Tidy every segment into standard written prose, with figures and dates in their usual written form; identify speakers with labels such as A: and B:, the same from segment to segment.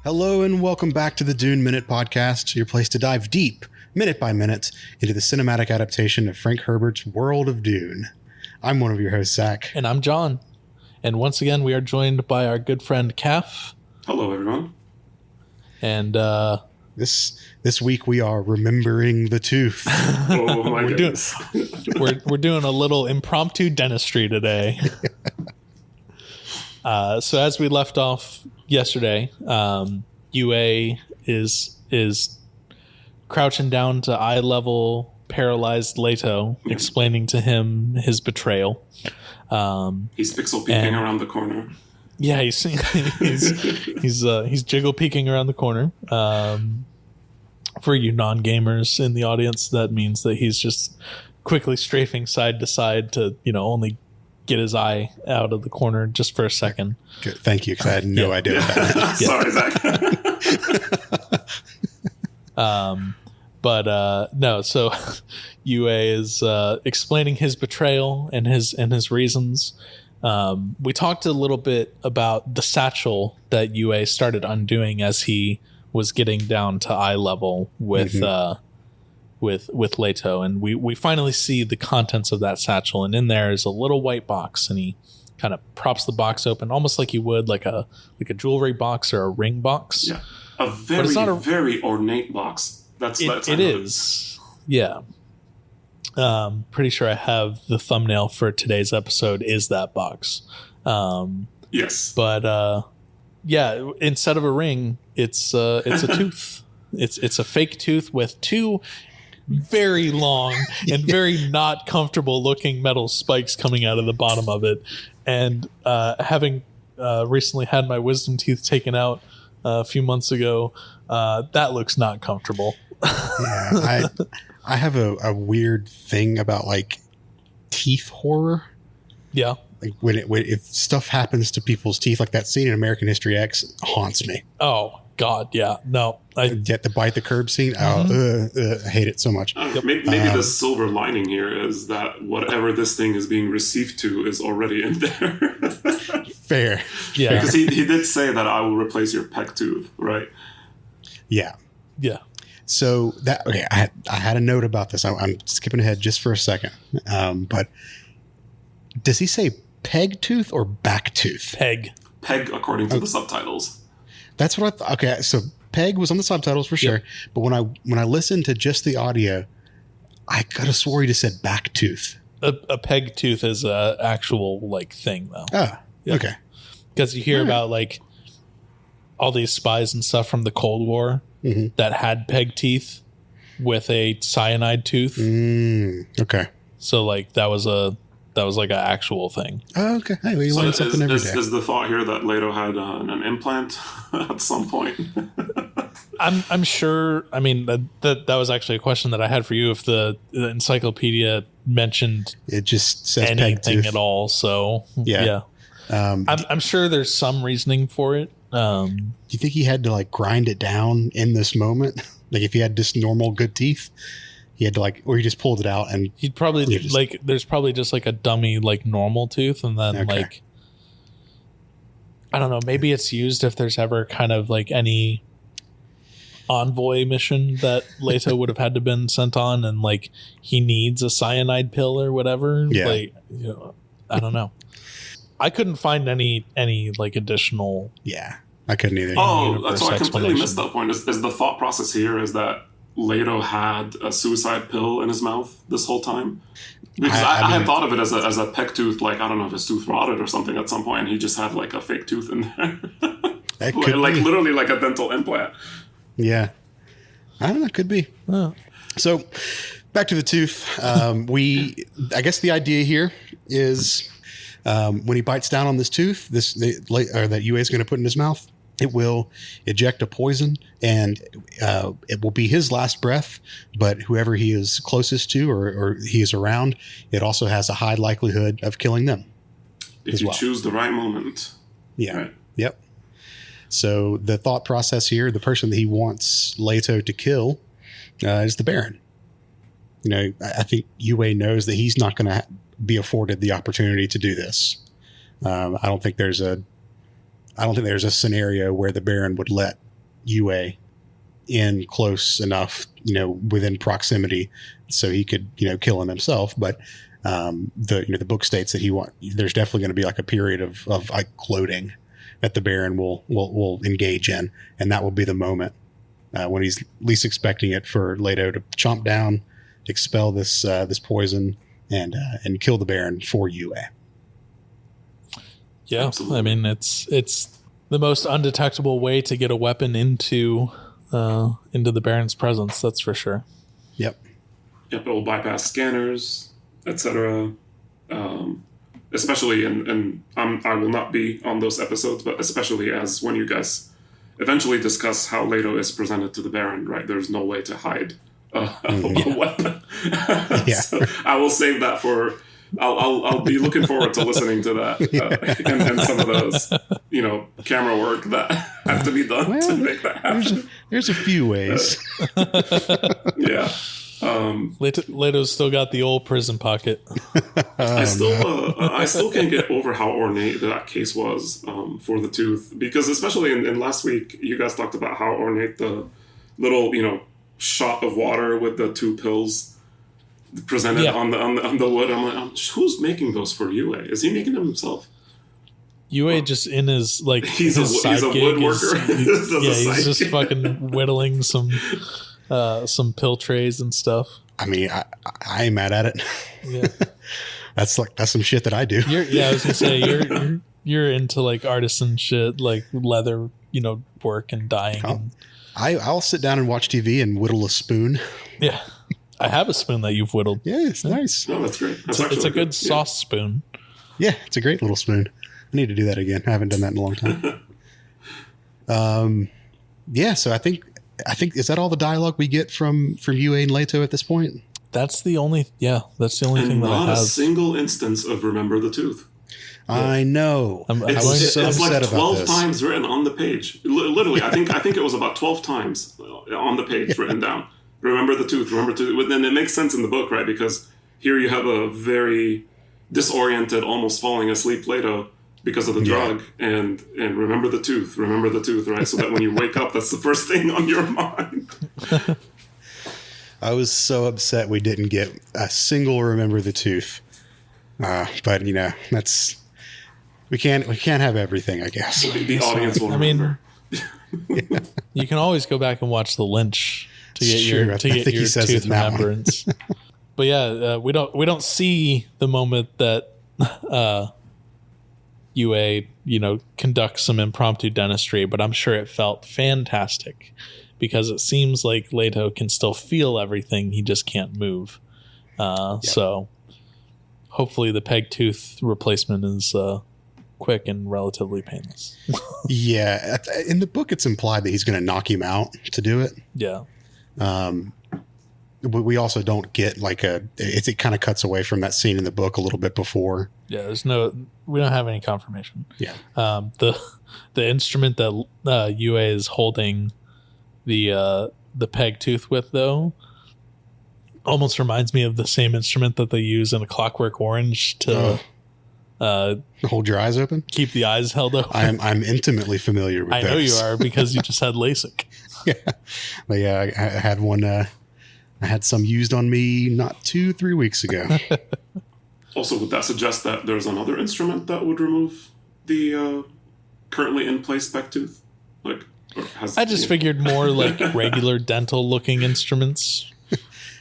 A: Hello and welcome back to the Dune Minute Podcast, your place to dive deep, minute by minute, into the cinematic adaptation of Frank Herbert's World of Dune. I'm one of your hosts, Zach.
B: And I'm John. And once again, we are joined by our good friend, Kaf.
C: Hello, everyone.
B: And
A: this week we are remembering the tooth.
C: Oh, my goodness.
B: We're doing a little impromptu dentistry today. So as we left off yesterday, UA is crouching down to eye level paralyzed Leto, explaining to him his betrayal.
C: He's pixel peeking around the corner.
B: Yeah, he's jiggle peeking around the corner. For you non-gamers in the audience, that means that he's just quickly strafing side to side to, only get his eye out of the corner just for a second.
A: Good. Thank you, because I had no idea what that meant.
C: Sorry, Zach.
B: No, so UA is explaining his betrayal and his reasons. We talked a little bit about the satchel that UA started undoing as he was getting down to eye level with Leto, and we finally see the contents of that satchel, and in there is a little white box, and he kind of props the box open almost like you would like a jewelry box or a ring box.
C: Yeah, a very ornate box. It
B: is. Yeah. Pretty sure I have the thumbnail for today's episode is that box.
C: Yes.
B: But yeah, instead of a ring, it's a tooth. It's a fake tooth with two very long and very not comfortable looking metal spikes coming out of the bottom of it. And having recently had my wisdom teeth taken out a few months ago, that looks not comfortable.
A: Yeah, I have a weird thing about like teeth horror.
B: Yeah.
A: Like if stuff happens to people's teeth, like that scene in American History X haunts me.
B: Oh God, yeah, no.
A: Get the bite the curb scene. I hate it so much.
C: Maybe the silver lining here is that whatever this thing is being received to is already in there.
A: Fair.
B: Yeah.
C: Because he did say that I will replace your pec tooth, right?
A: Yeah.
B: Yeah.
A: So I had a note about this. I'm skipping ahead just for a second. But does he say peg tooth or back tooth?
B: Peg,
C: according to the subtitles.
A: That's what I thought. Okay, so peg was on the subtitles for sure. But when I listened to just the audio, I could have swore he just said back tooth.
B: A peg tooth is a actual like thing though.
A: Ah, yeah. Okay.
B: Because you hear about like all these spies and stuff from the Cold War that had peg teeth with a cyanide tooth.
A: Okay.
B: So like that was like an actual thing.
A: Oh, okay. Hey, well, you learn something every day.
C: Is the thought here that Leto had an implant at some point?
B: I'm sure. I mean, that was actually a question that I had for you. If the encyclopedia mentioned
A: it just says
B: anything
A: peg tooth
B: at all, so yeah. I'm sure there's some reasoning for it.
A: Do you think he had to like grind it down in this moment? Like if he had just normal good teeth, he had to or he just pulled it out and
B: he'd probably there's probably just like a dummy like normal tooth, and then like I don't know, maybe it's used if there's ever kind of like any envoy mission that Leto would have had to been sent on, and like he needs a cyanide pill or whatever.
A: Yeah.
B: Like, I don't know. I couldn't find any like additional.
A: Yeah, I couldn't either.
C: Oh, so I completely missed that point. Is the thought process here is that Leto had a suicide pill in his mouth this whole time? Because I had thought of it as a pec tooth, like I don't know if his tooth rotted or something at some point, and he just had like a fake tooth in there, like literally like a dental implant.
A: Yeah, I don't know. Could be.
B: Oh.
A: So back to the tooth. I guess the idea here is when he bites down on this tooth, that UA is going to put in his mouth, it will eject a poison, and it will be his last breath. But whoever he is closest to or he is around, it also has a high likelihood of killing them.
C: If you choose the right moment.
A: Yeah.
C: Right.
A: Yep. So the thought process here, the person that he wants Leto to kill is the Baron. I think UA knows that he's not going to be afforded the opportunity to do this. I don't think there's a scenario where the Baron would let Yue in close enough, within proximity, so he could, kill him himself. But the book states that there's definitely going to be like a period of like gloating that the Baron will engage in, and that will be the moment when he's least expecting it for Leto to chomp down, expel this poison, and kill the Baron for Yue.
B: Yeah, absolutely. I mean, it's the most undetectable way to get a weapon into the Baron's presence. That's for sure.
A: Yep.
C: It will bypass scanners, etc. Especially, and I will not be on those episodes, but especially as when you guys eventually discuss how Leto is presented to the Baron, right? There's no way to hide a weapon.
A: Yeah.
C: So I will save that for. I'll be looking forward to listening to that and some of those, camera work that have to be done to make that happen.
A: There's a few ways.
C: Yeah.
B: Leto's still got the old prison pocket.
C: I still can't get over how ornate that case was for the tooth, because especially in last week, you guys talked about how ornate the little shot of water with the 2 pills presented on the wood. I'm like, who's making those for Yue? Is he making them himself?
B: Yue just in his
C: he's a woodworker.
B: He's just fucking whittling some pill trays and stuff.
A: I mean, I ain't mad at it.
B: Yeah,
A: that's some shit that I do.
B: I was gonna say you're into like artisan shit, like leather, work and dyeing.
A: I'll sit down and watch TV and whittle a spoon.
B: Yeah, I have a spoon that you've whittled.
A: Yeah, it's nice.
C: Oh, that's great.
B: It's a good sauce spoon.
A: Yeah, it's a great little spoon. I need to do that again. I haven't done that in a long time. So I think is that all the dialogue we get from Yue and Leto at this point?
B: That's the only thing that I have.
C: Not a single instance of remember the tooth.
A: I know.
C: It's like 12 times written on the page. Literally, I think it was about 12 times on the page written down. Remember the tooth. Remember to. Then it makes sense in the book, right? Because here you have a very disoriented, almost falling asleep Leto because of the drug, and remember the tooth, right? So that when you wake up, that's the first thing on your mind.
A: I was so upset we didn't get a single remember the tooth. But that's we can't have everything, I guess.
C: The audience will remember.
B: You can always go back and watch the Lynch to get your tooth remembrance. But we don't see the moment that Yue, conducts some impromptu dentistry, but I'm sure it felt fantastic because it seems like Leto can still feel everything. He just can't move. So hopefully the peg tooth replacement is quick and relatively painless.
A: Yeah. In the book, it's implied that he's going to knock him out to do it.
B: Yeah.
A: But we also don't get it kind of cuts away from that scene in the book a little bit before.
B: Yeah, we don't have any confirmation.
A: Yeah.
B: The instrument that Yue is holding the peg tooth with, though, almost reminds me of the same instrument that they use in A Clockwork Orange to
A: hold your eyes open,
B: keep the eyes held open.
A: I'm intimately familiar with that.
B: I know you are because you just had LASIK.
A: Yeah, but I had one. I had some used on me not 2-3 weeks ago.
C: Also, would that suggest that there's another instrument that would remove the currently in place peg tooth? I just
B: figured more like regular dental looking instruments.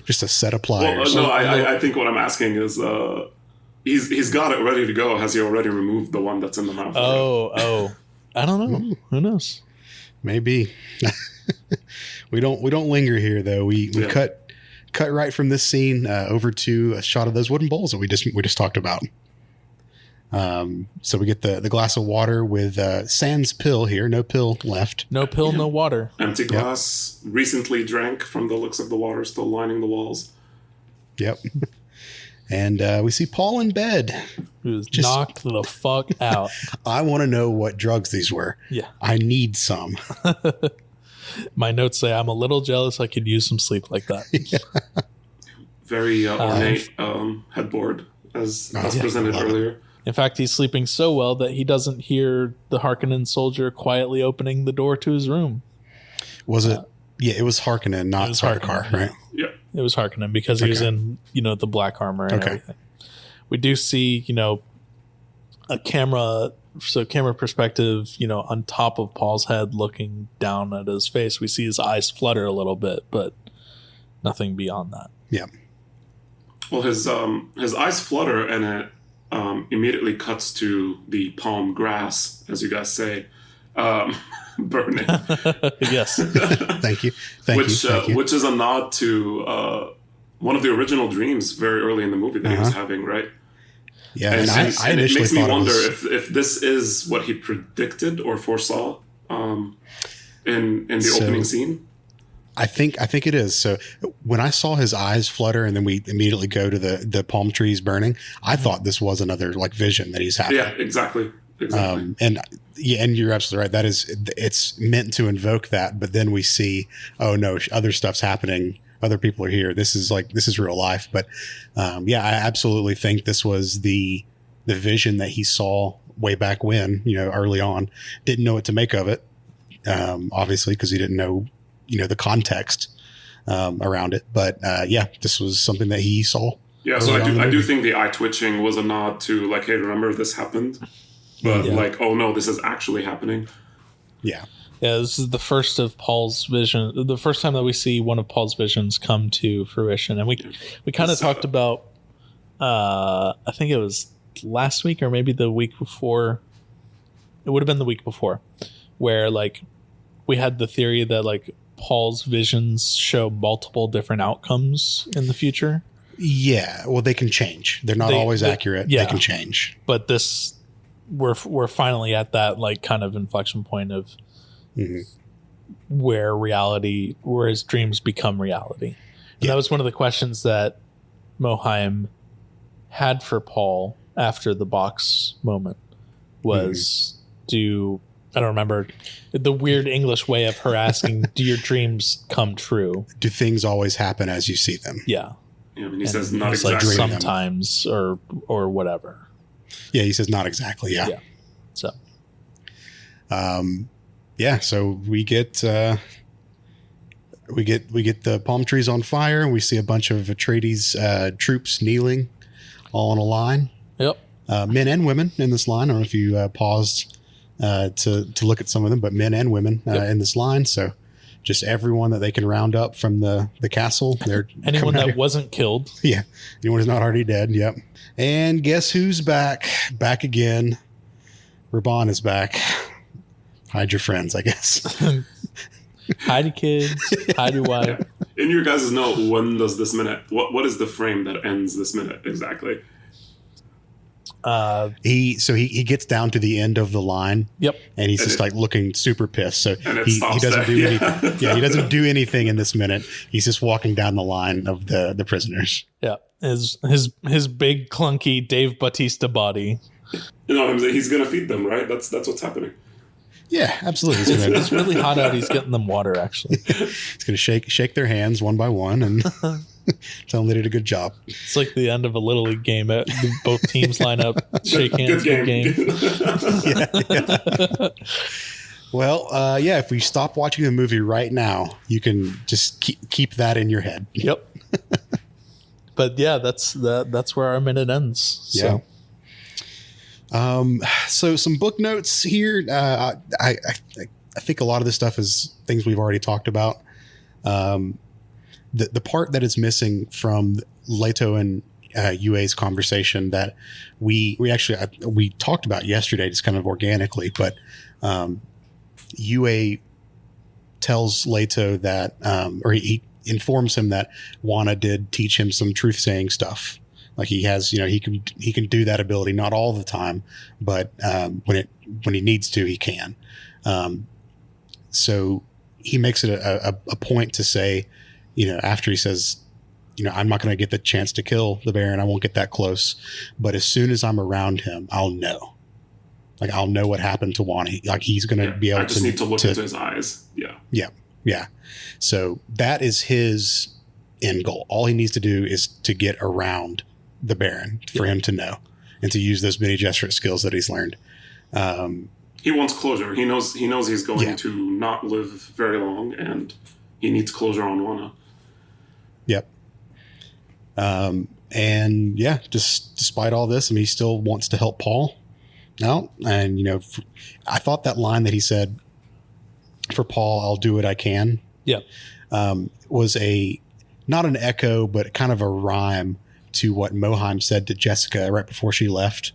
A: Just a set of pliers.
C: Well, no, I think what I'm asking is, he's got it ready to go. Has he already removed the one that's in the mouth?
B: Oh, I don't know. Who knows?
A: Maybe. We don't linger here though. We cut right from this scene over to a shot of those wooden bowls that we just talked about. So we get the glass of water with sans pill here. No pill left.
B: No pill, no water.
C: Empty glass, recently drank from the looks of the water still lining the walls.
A: Yep. And we see Paul in bed.
B: Who's knocked the fuck out.
A: I want to know what drugs these were.
B: Yeah.
A: I need some.
B: My notes say I'm a little jealous I could use some sleep like that.
A: Yeah.
C: Very ornate headboard as presented earlier.
B: In fact, he's sleeping so well that he doesn't hear the Harkonnen soldier quietly opening the door to his room.
A: Was it? Yeah, it was Harkonnen, not Sardaukar, right?
C: Yeah.
B: It was Harkonnen because he was in, the black armor and everything. We do see, a camera perspective, on top of Paul's head looking down at his face. We see his eyes flutter a little bit, but nothing beyond that.
A: Yeah.
C: Well, his eyes flutter, and it immediately cuts to the palm grass, as you guys say, burning.
B: Yes.
A: Thank you.
C: Which is a nod to one of the original dreams very early in the movie that he was having, right?
A: Yeah,
C: and
A: I
C: it
A: initially
C: makes me
A: thought
C: wonder if this is what he predicted or foresaw in the opening scene.
A: I think it is. So when I saw his eyes flutter and then we immediately go to the palm trees burning, I thought this was another like vision that he's having.
C: Yeah, exactly.
A: And you're absolutely right. It's meant to invoke that, but then we see, oh no, other stuff's happening. Other people are here. This is real life. But I absolutely think this was the vision that he saw way back when, early on. Didn't know what to make of it, obviously, because he didn't know, the context around it. But this was something that he saw.
C: Yeah, so I do think the eye twitching was a nod to like, hey, remember this happened? But like, oh no, this is actually happening.
A: Yeah.
B: Yeah, this is the first of Paul's vision. The first time that we see one of Paul's visions come to fruition, and we kind of talked about. I think it was last week or maybe the week before. It would have been the week before, where like we had the theory that like Paul's visions show multiple different outcomes in the future.
A: Yeah, well, they can change. They're not always accurate. Yeah. They can change.
B: But this, we're finally at that like kind of inflection point of. Mm-hmm. Where his dreams become reality. And that was one of the questions that Mohiam had for Paul after the box moment was I don't remember the weird English way of her asking, do your dreams come true?
A: Do things always happen as you see them?
B: Yeah.
C: Yeah, I mean, he says not exactly.
B: Like sometimes or whatever.
A: Yeah, he says not exactly. Yeah.
B: So.
A: So we get the palm trees on fire, and we see a bunch of Atreides troops kneeling, all in a line.
B: Yep.
A: Men and women in this line. I don't know if you paused to look at some of them, but men and women in this line. So just everyone that they can round up from the castle. They're
B: anyone that wasn't killed.
A: Yeah, anyone who's not already dead. Yep. And guess who's back? Back again. Raban is back. Hide your friends, I guess.
B: Hide your kids. Hide your wife.
C: In your guys' note, when does this minute? What is the frame that ends this minute exactly?
A: He gets down to the end of the line.
B: Yep.
A: And he's just like looking super pissed. So he doesn't
C: there.
A: do anything. Yeah, he doesn't do anything in this minute. He's just walking down the line of the prisoners.
B: Yeah. His big clunky Dave Bautista body.
C: He's gonna feed them, right? That's what's happening.
A: Yeah, absolutely.
B: It's really hot out. He's getting them water, actually.
A: He's going to shake their hands one by one and tell them they did a good job.
B: It's like the end of a Little League game. Both teams line up, shake hands, good game.
A: Yeah. Well, if we stop watching the movie right now, you can just keep that in your head.
B: Yep. But yeah, that's where our minute ends. So.
A: Yeah. So some book notes here. I think a lot of this stuff is things we've already talked about. The part that is missing from Leto and UA's conversation that we talked about yesterday, just kind of organically, but UA tells Leto that, or he informs him that Wana did teach him some truth saying stuff. Like he has, he can do that ability, not all the time, but when he needs to, he can. So he makes it a point to say, after he says, I'm not going to get the chance to kill the Baron. I won't get that close. But as soon as I'm around him, I'll know. Like I'll know what happened to Wana. Like he's going to be able to. I
C: just need to look into his eyes. Yeah.
A: Yeah. So that is his end goal. All he needs to do is to get around the Baron for him to know and to use those Bene Gesserit skills that he's learned.
C: he wants closure. He knows he's going to not live very long, and he needs closure on Lana.
A: Yep. And yeah, just despite all this, I mean, he still wants to help Paul out. And, you know, I thought that line that he said, for Paul, I'll do what I can.
B: Yep.
A: Was not an echo, but kind of a rhyme to what Moheim said to Jessica right before she left.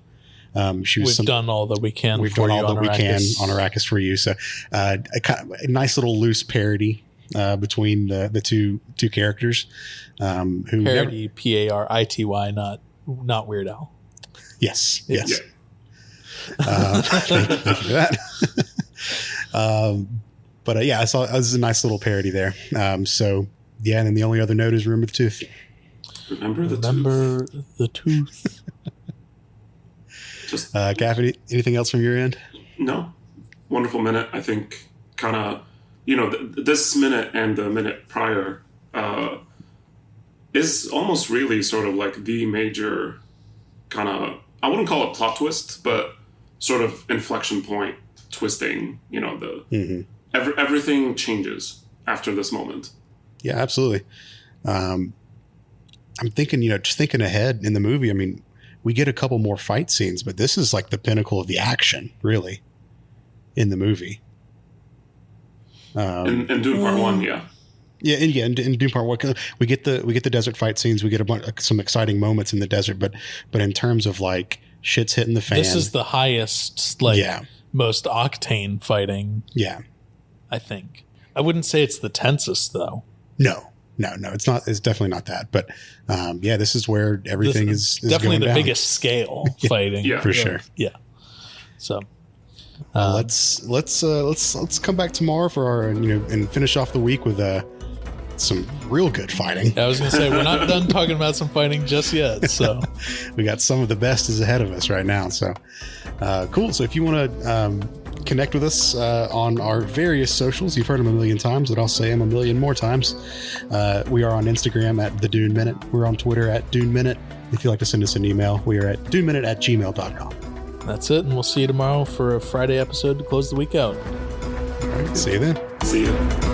A: We've
B: done all that we can.
A: We've done all that we can on Arrakis for you. So a nice little loose parody between the two characters. Who
B: parody, Parity, not Weird Al.
A: Yes. Yes. Thank you for that. But yeah, I saw it was a nice little parody there. So yeah, and then the only other note is Remember the Tooth.
C: Remember
B: the tooth.
C: Just
A: Gaff, anything else from your end?
C: No. Wonderful minute. I think kind of, this minute and the minute prior is almost really sort of like the major kind of, I wouldn't call it plot twist, but sort of inflection point twisting, everything changes after this moment.
A: Yeah, absolutely. I'm thinking, just thinking ahead in the movie, I mean, we get a couple more fight scenes, but this is like the pinnacle of the action, really, in the movie.
C: In Dune Part 1, yeah.
A: Yeah, in Dune Part 1, we get the desert fight scenes. We get some exciting moments in the desert, but in terms of like shit's hitting the fan,
B: this is the highest, most octane fighting.
A: Yeah,
B: I think. I wouldn't say it's the tensest though.
A: No, it's not. It's definitely not that. But yeah, this is where everything is
B: definitely
A: going
B: the
A: down.
B: biggest scale fighting.
C: Yeah,
A: for sure.
B: Yeah. So
A: let's come back tomorrow for our and finish off the week with some real good fighting.
B: I was going to say we're not done talking about some fighting just yet. So
A: we got some of the best is ahead of us right now. So cool. So if you want to connect with us on our various socials, you've heard them a million times, but I'll say them a million more times. We are on Instagram at The Dune Minute. We're on Twitter at Dune Minute. If you'd like to send us an email, we are at duneminute@gmail.com.
B: That's it, and we'll see you tomorrow for a Friday episode to close the week out.
A: All right, see you then.
C: See you.